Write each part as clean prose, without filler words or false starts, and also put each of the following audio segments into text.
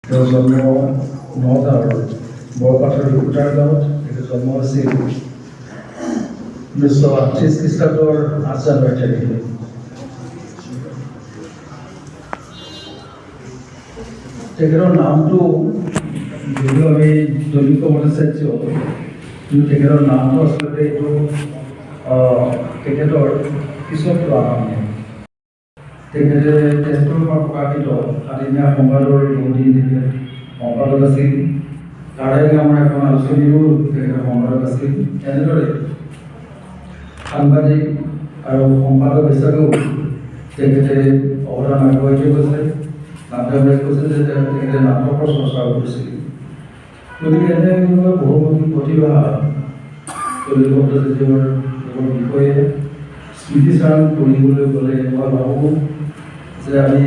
তেওঁৰ জন্ম নগাঁৱৰ বৰপাথাৰ ৰুকুটাৰ গাঁৱত। তেখেতৰ জন্ম হৈছিল 1938 খ্ৰীষ্টাব্দৰ 8 জানুৱাৰী তাৰিখে। তেখেতৰ নামটো যদিও আমি দৈনিক ভট্টাচাৰ্য, কিন্তু তেখেতৰ নামটো আচলতে এইটো তেখেতৰ পিছত লোৱা নাম। তেখেতে তেজপুৰৰ পৰা প্ৰকাশিত সাতদিনীয়া সংবাদৰ বহুদিন তেখেত সম্পাদক আছিল। কাৰাই নামৰ এখন আলোচনীৰো তেখেতৰ সম্পাদক আছিল। এনেদৰে সাংবাদিক আৰু সম্পাদক হিচাপেও তেখেতে অৱদান আগবঢ়াই থৈ গৈছে। নাটক কৈছে যে তেখেতে নাটকৰ চৰ্চা কৰিছিল। গতিকে এনেকুৱা বহুমুখী প্ৰতিভা দৈনিক ভট্টাচাৰ্যৰ বিষয়ে স্মৃতিচাৰণ কৰিবলৈ গ'লে মই ভাবোঁ যে আমি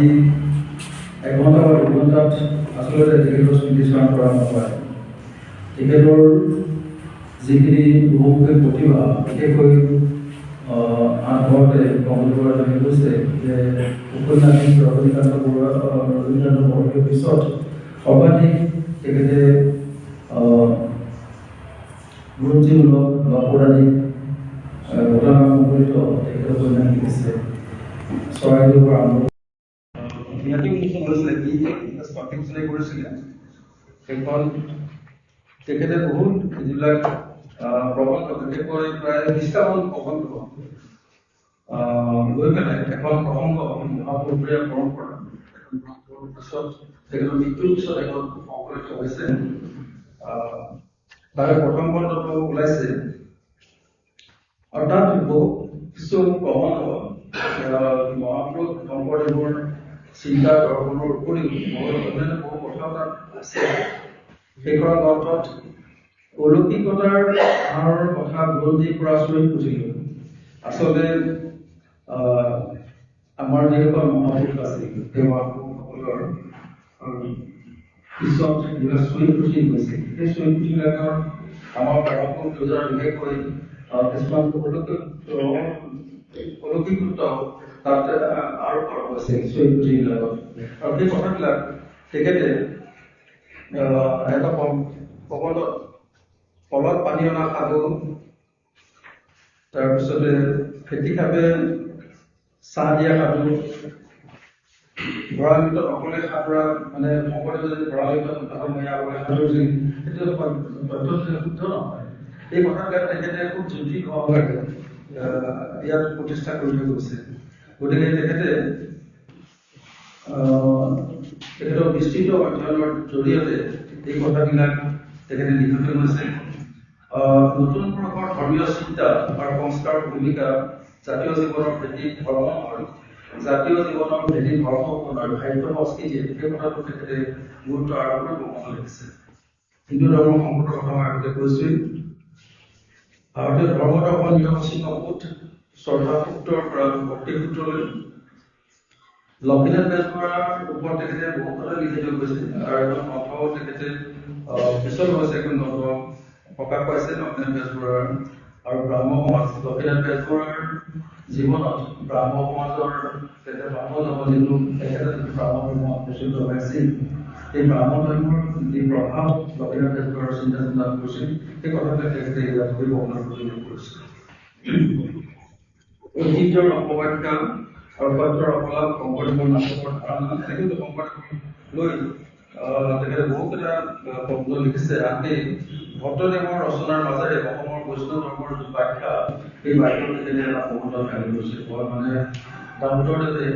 1 ঘণ্টা বা 2 ঘণ্টাত আচলতে তেখেতৰ স্মৃতিচাৰণ কৰা নহয়। তেখেতৰ যিখিনি বহুমুখী প্ৰতিভা, বিশেষকৈ আনঘৰতে কমল বৰুৱাজনে কৈছে যে উপন্যাসিক ৰজনীকান্ত বৰদলৈৰ পিছত সৰ্বাধিক তেখেতে বুৰঞ্জীমূলক বা পৌৰাণিক ঘটনা সম্পৰ্কিত তেখেতৰ উপন্যাস লিখিছে। চৰাইদেউৰ পৰা আৰম্ভ কৰিছিলে সেইখন তেখেতে বহুত যিবিলাক প্ৰবন্ধ, বিশেষকৈ প্ৰায় 20টামান প্ৰবন্ধ লৈ পেলাই এখন প্ৰসংগ মহাপুৰুষীয়া পৰম্পৰা পিছত তেখেতৰ মৃত্যুৰ পিছত এখন সংকলিত হৈছে। তাৰে প্ৰথম খণ্ডটো ওলাইছে আৰু তাত কিছু প্ৰবন্ধ মহাপুৰুষ শংকৰদেৱৰ চিন্তা দৰ্শনৰ উপৰিও অন্যান্য বহু কথা তাত আছে। সেইখন গ্ৰন্থত অলৌকিকতাৰ কথা বুৰঞ্জীৰ পৰা আচৰিত বুজিলোঁ। আচলতে আমাৰ যিসকল মহাপুৰুষ আছিল সেই মহাপুৰুষসকলৰ পিছত যিবিলাক চৰিপুথি গৈছে, সেই চৰিপুথিবিলাকৰ আমাৰ পৰম্পৰা যোজনাৰ বিশেষকৈ কিছুমান অলৌকিকত্ব তাত আৰোপ কৰা হৈছে চৰিপুথিবিলাকত। আৰু সেই কথাবিলাক তেখেতে এটা প্ৰবন্ধত কলত পানী অনা সাধু, তাৰপিছতে খেতি খাবে চাহ দিয়া সাধু, ভঁৰাল ভিতৰত অকলে সাঁতোৰা, মানে শংকৰদেৱে যদি ভঁৰাল ভিতৰত সাঁতুৰিছিল, সেইটো শুদ্ধ নহয়। এই কথাবিলাক তেখেতে খুব যুক্তি সহকাৰে ইয়াত প্ৰতিষ্ঠা কৰি থৈ গৈছে। গতিকে তেখেতৰ বিস্তৃত অধ্যয়নৰ জৰিয়তে এই কথাবিলাক তেখেতে লিখি থৈ গৈছে। নতুন পুৰুষৰ ধৰ্মীয় চিন্তা আৰু সংস্কাৰৰ ভূমিকা, জাতীয় জীৱনৰ ভেটি ধৰ্ম আৰু সাহিত্য সংস্কৃতি, সেই কথাটো তেখেতে গুৰুত্ব আৰোপ কৰি প্ৰবন্ধ লিখিছে। হিন্দু ধৰ্মৰ সংকটৰ কথা মই আগতে কৈছোৱেই। ভাৰতীয় ধৰ্ম দৰ্শন নিৰৱচ্ছিন্নবোধ, শ্ৰদ্ধা সূত্ৰৰ পৰা ভক্তি সূত্ৰলৈ লক্ষ্মীনাথ বেজবৰুৱাৰ ওপৰত তেখেতে বহু কথা লিখি থৈ গৈছে। আৰু এখন গ্ৰন্থও তেখেতে পিছত হৈছে, এখন গ্ৰন্থ প্ৰকাশ পাইছে লক্ষ্মীনাথ বেজবৰুৱাৰ আৰু ব্ৰাহ্ম সমাজ। লক্ষ্মীনাথ বেজবৰুৱাৰ জীৱনত ব্ৰাহ্ম সমাজৰ তেখেতে ব্ৰাহ্ম ধৰ্ম যিটো তেখেতে ব্ৰাহ্ম ধৰ্ম প্ৰচলিত হৈছিল, সেই ব্ৰাহ্ম ধৰ্মৰ যি প্ৰভাৱ লক্ষ্মীনাথ বেজবৰুৱাৰ চিন্তা কৰিছিল, সেই কথাবিলাক তেখেতে ইয়াত বৰ্ণনা কৰিছিল। ঐতিহ্যৰ অপব্যাখ্যা আৰু সত্যৰ অপলাপ, শংকৰদেৱৰ নাটকৰ ধাৰণা, এনেকৈ শংকৰদেৱক লৈ তেখেতে বহুকেইটা প্ৰবন্ধ লিখিছে। আনকি ভট্টদেৱৰ ৰচনাৰ মাজেৰে অসমৰ বৈষ্ণৱ ধৰ্মৰ যি ব্যাখ্যা, সেই ব্যাখ্যা তেখেতে এটা প্ৰবন্ধ দাঙি ধৰিছিল। মানে ভট্টদেৱে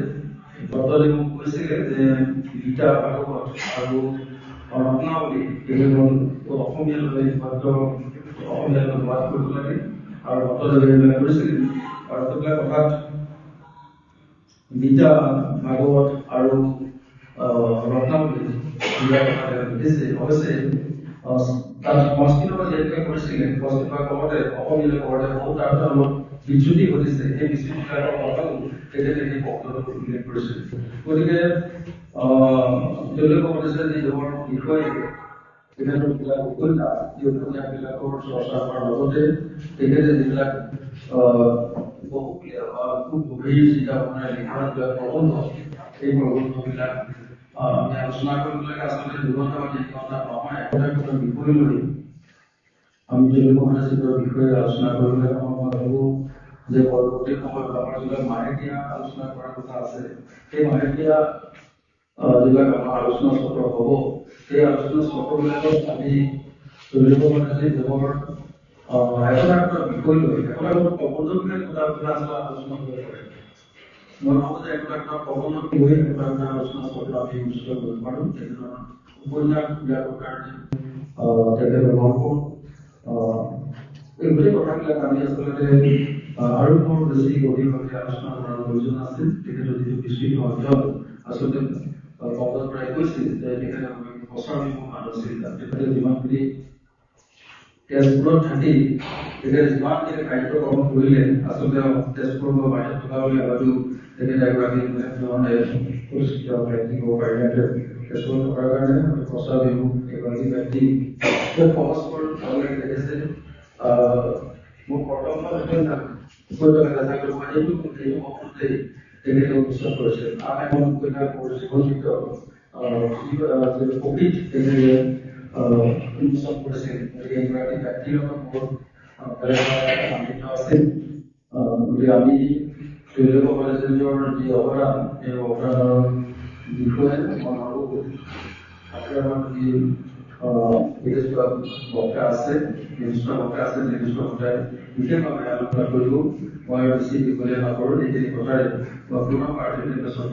ভট্টদেৱক কৈছিলে যে গীতা, ভাগৱত আৰু ৰত্নাৱলী এইবোৰ অসমীয়ালৈ অসমীয়ালৈ অনুবাদ কৰিব লাগে। আৰু ভট্টদেৱে এইবিলাক কৰিছিল। আৰু সেইবিলাক কথাত গীতা, ভাগৱত আৰু ৰত্নাৱলী এইবিলাক কথা লিখিছে। অৱশ্যে তাত সংস্কৃতৰ যিহেতুকে কৰিছিলে, সংস্কৃত কওঁতে অসমীয়ালৈ কওঁতে বহুত তাৰ অলপ বিচ্যুতি ঘটিছে। সেই বিচ্যুতিবিলাকৰ কথাও তেখেতে সেই প্ৰবন্ধত উল্লেখ কৰিছিল। গতিকে তেওঁলোকে কৈছে যে দেৱৰ বিষয়ে তেখেতৰ যিবিলাক উপন্যাস, এই উপন্যাসবিলাকৰ চৰ্চা কৰাৰ লগতে তেখেতে যিবিলাক খুব গভীৰ চিন্তা ভাৱনাৰে লিখা যিবিলাক প্ৰবন্ধ, সেই প্ৰবন্ধবিলাক আমি আলোচনা কৰিবলৈ আচলতে 2 ঘণ্টা বা 3 ঘণ্টা নহয়, একটা বিষয় লৈ আমি তেওঁলোকৰ সমাজৰ বিষয়ে আলোচনা কৰিবলৈ মই ভাবো যে পৰৱৰ্তী সময়ত আমাৰ যিবিলাক মাহেকীয়া আলোচনা কৰাৰ কথা আছে, সেই মাহেকীয়া যিবিলাক আমাৰ আলোচনা চক্ৰ হ'ব, সেই আলোচনা চক্ৰবিলাকত আমি তেওঁলোকৰ সমাজে দেৱৰ এটা বিষয় লৈ এটা প্ৰবন্ধবিলাক আলোচনা কৰিব পাৰে। মই ভাবো যে একটা প্ৰবন্ধ লৈ একটা আলোচনা চক্ৰ আমি অনুষ্ঠিত কৰিব পাৰোঁ। তেনেধৰণৰ উপন্যাসবিলাকৰ কাৰণে তেখেতে ব্যৱহাৰ কৰোঁ। এই গোটেই কথাবিলাক আমি আচলতে আৰু বৰ বেছি গভীৰভাৱে আলোচনা কৰাৰ প্ৰয়োজন আছে। তেখেতৰ যিটো বিস্তৃত অধ্যয়ন আচলতে কংগ্ৰেছ প্ৰায় কৈছিল যে তেখেতে প্ৰচাৰ বিভাগ আছিল, তেখেতে যিমানখিনি তেজপুৰত থাকি তেখেতে যিমানখিনি কাৰ্যক্ৰম কৰিলে আচলতে তেজপুৰৰ পৰা বাহিৰত থকা বুলি হয়তো তেখেতে এগৰাকী ধৰণে পৰিচিত ব্যক্তি হ'ব পাৰিলেহেঁতেন। তেজপুৰত থকাৰ কাৰণে প্ৰচাৰ বিভাগ এগৰাকী ব্যক্তি খুব সহজ কৰি ভালকে দেখিছে। মোৰ প্ৰথম তেখেতে অনুষ্ঠিত কৰিছিল। আন এখন উপন্যাস জীৱনযুদ্ধ প্ৰকৃত তেখেতে উন্মোচন কৰিছিল। গতিকে এগৰাকী ব্যক্তিৰ লগত বহুত সান্নিধ্য আছিল। গতিকে আমি তেওঁলোকৰ কলেজৰ যি অৱদান, এই অৱদানৰ বিষয়ে মই ভাবো আপোনাৰ যি বিশিষ্ট বক্তা আছে, নিৰ্দিষ্ট বক্তাই বিশেষভাৱে আলোচনা কৰিব। মই বেছি দীঘলীয়া নকৰোঁ। এইখিনি কথাৰে মই পুনৰ পাৰ্টিৰ নিৰ্বাচন